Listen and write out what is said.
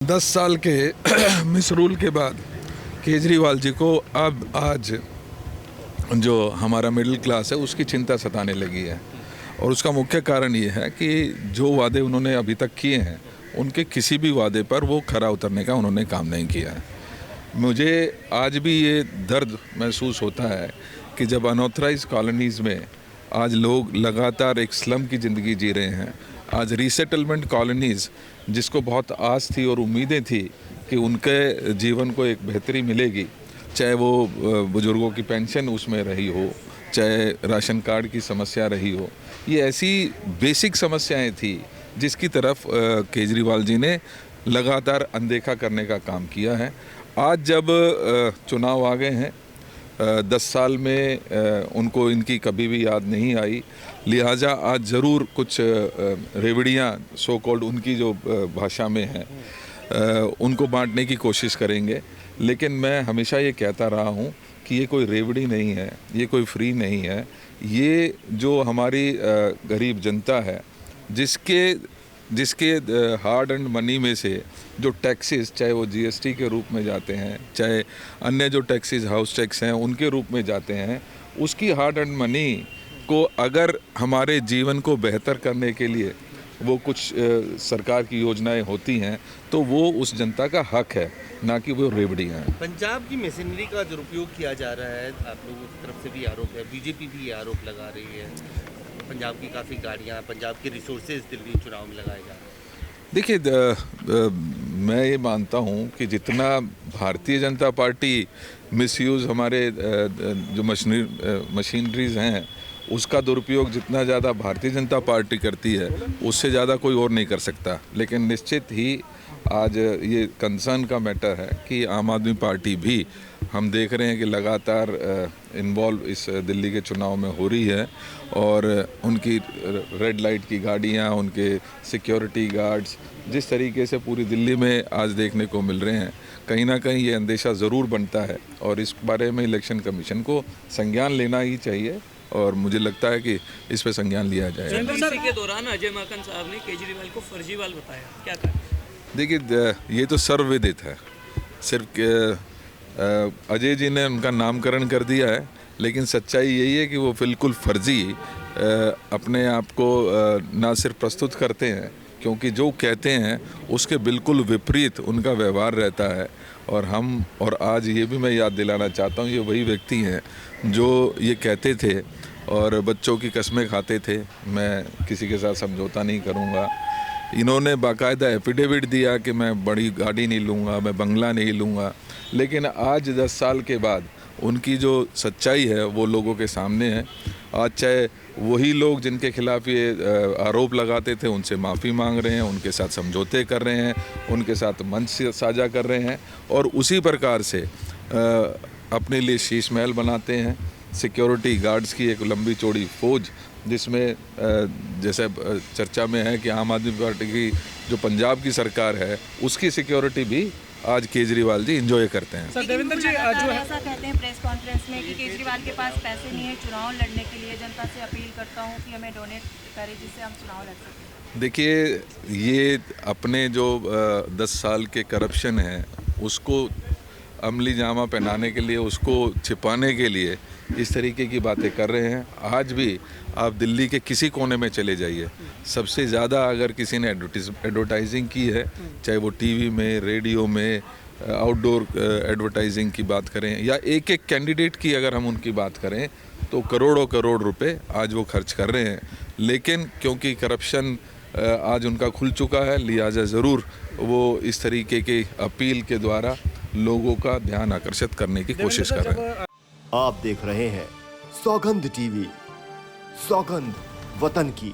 10 साल के मिसरूल के बाद केजरीवाल जी को अब आज जो हमारा मिडिल क्लास है उसकी चिंता सताने लगी है। और उसका मुख्य कारण ये है कि जो वादे उन्होंने अभी तक किए हैं उनके किसी भी वादे पर वो खरा उतरने का उन्होंने काम नहीं किया है। मुझे आज भी ये दर्द महसूस होता है कि जब अनऑथराइज कॉलोनीज़ में आज लोग लगातार एक स्लम की ज़िंदगी जी रहे हैं। आज रीसेटलमेंट कॉलोनीज़ जिसको बहुत आस थी और उम्मीदें थी कि उनके जीवन को एक बेहतरी मिलेगी, चाहे वो बुज़ुर्गों की पेंशन उसमें रही हो, चाहे राशन कार्ड की समस्या रही हो, ये ऐसी बेसिक समस्याएं थी जिसकी तरफ केजरीवाल जी ने लगातार अनदेखा करने का काम किया है। आज जब चुनाव आ गए हैं, 10 साल में उनको इनकी कभी भी याद नहीं आई, लिहाजा आज ज़रूर कुछ रेवड़ियाँ सो कॉल्ड उनकी जो भाषा में हैं उनको बांटने की कोशिश करेंगे। लेकिन मैं हमेशा ये कहता रहा हूँ कि ये कोई रेवड़ी नहीं है, ये कोई फ्री नहीं है। ये जो हमारी गरीब जनता है जिसके हार्ड एंड मनी में से जो टैक्सेस, चाहे वो जीएसटी के रूप में जाते हैं, चाहे अन्य जो टैक्सेस हाउस टैक्स हैं उनके रूप में जाते हैं, उसकी हार्ड एंड मनी को अगर हमारे जीवन को बेहतर करने के लिए वो कुछ सरकार की योजनाएं होती हैं तो वो उस जनता का हक है, ना कि वो रेवड़ियाँ हैं। पंजाब की मशीनरी का दुरुपयोग किया जा रहा है, आप लोगों की तरफ से भी आरोप है, बीजेपी भी ये आरोप लगा रही है। पंजाब की काफ़ी गाड़ियाँ, पंजाब के रिसोर्सेज दिल्ली चुनाव में लगाए जा रहे हैं। देखिए, मैं ये मानता हूँ कि जितना भारतीय जनता पार्टी मिसयूज़ हमारे जो मशीनरीज हैं उसका दुरुपयोग जितना ज़्यादा भारतीय जनता पार्टी करती है उससे ज़्यादा कोई और नहीं कर सकता। लेकिन निश्चित ही आज ये कंसर्न का मैटर है कि आम आदमी पार्टी भी, हम देख रहे हैं कि लगातार इन्वॉल्व इस दिल्ली के चुनाव में हो रही है और उनकी रेड लाइट की गाड़ियां, उनके सिक्योरिटी गार्ड्स जिस तरीके से पूरी दिल्ली में आज देखने को मिल रहे हैं, कहीं ना कहीं ये अंदेशा ज़रूर बनता है और इस बारे में इलेक्शन कमीशन को संज्ञान लेना ही चाहिए और मुझे लगता है कि इस पे संज्ञान लिया जाएगा। के दौरान अजय माकन साहब ने केजरीवाल को फर्जीवाल बताया, क्या करें? देखिए, ये तो सर्वविदित है। सिर्फ अजय जी ने उनका नामकरण कर दिया है, लेकिन सच्चाई यही है कि वो बिल्कुल फर्जी अपने आप को ना सिर्फ प्रस्तुत करते हैं, क्योंकि जो कहते हैं उसके बिल्कुल विपरीत उनका व्यवहार रहता है। और आज ये भी मैं याद दिलाना चाहता हूँ, ये वही व्यक्ति हैं जो ये कहते थे और बच्चों की कस्में खाते थे, मैं किसी के साथ समझौता नहीं करूँगा। इन्होंने बाकायदा एफिडेविट दिया कि मैं बड़ी गाड़ी नहीं लूँगा, मैं बंगला नहीं लूँगा। लेकिन आज 10 साल के बाद उनकी जो सच्चाई है वो लोगों के सामने है। आज चाहे वही लोग जिनके खिलाफ ये आरोप लगाते थे उनसे माफ़ी मांग रहे हैं, उनके साथ समझौते कर रहे हैं, उनके साथ मंच साझा कर रहे हैं और उसी प्रकार से अपने लिए शीश महल बनाते हैं। सिक्योरिटी गार्ड्स की एक लंबी चौड़ी फौज, जिसमें जैसे चर्चा में है कि आम आदमी पार्टी की जो पंजाब की सरकार है उसकी सिक्योरिटी भी आज केजरीवाल जी एंजॉय करते हैं। सर, देवेंद्र जी जो है ऐसा कहते हैं प्रेस कॉन्फ्रेंस में कि केजरीवाल के पास पैसे नहीं है चुनाव लड़ने के लिए। जनता से अपील करता हूं कि हमें डोनेट करें जिससे हम चुनाव लड़ सकें। देखिए, ये अपने जो 10 साल के करप्शन है उसको अमली जामा पहनाने के लिए, उसको छिपाने के लिए इस तरीके की बातें कर रहे हैं। आज भी आप दिल्ली के किसी कोने में चले जाइए, सबसे ज़्यादा अगर किसी ने एडवर्टाइजिंग की है, चाहे वो टीवी में, रेडियो में, आउटडोर एडवर्टाइजिंग की बात करें या एक एक कैंडिडेट की अगर हम उनकी बात करें तो करोड़ों करोड़ रुपए आज वो खर्च कर रहे हैं। लेकिन क्योंकि करप्शन आज उनका खुल चुका है, लिहाजा ज़रूर वो इस तरीके की अपील के द्वारा लोगों का ध्यान आकर्षित करने की कोशिश कर रहे हैं। आप देख रहे हैं सौगंध टीवी, सौगंध वतन की।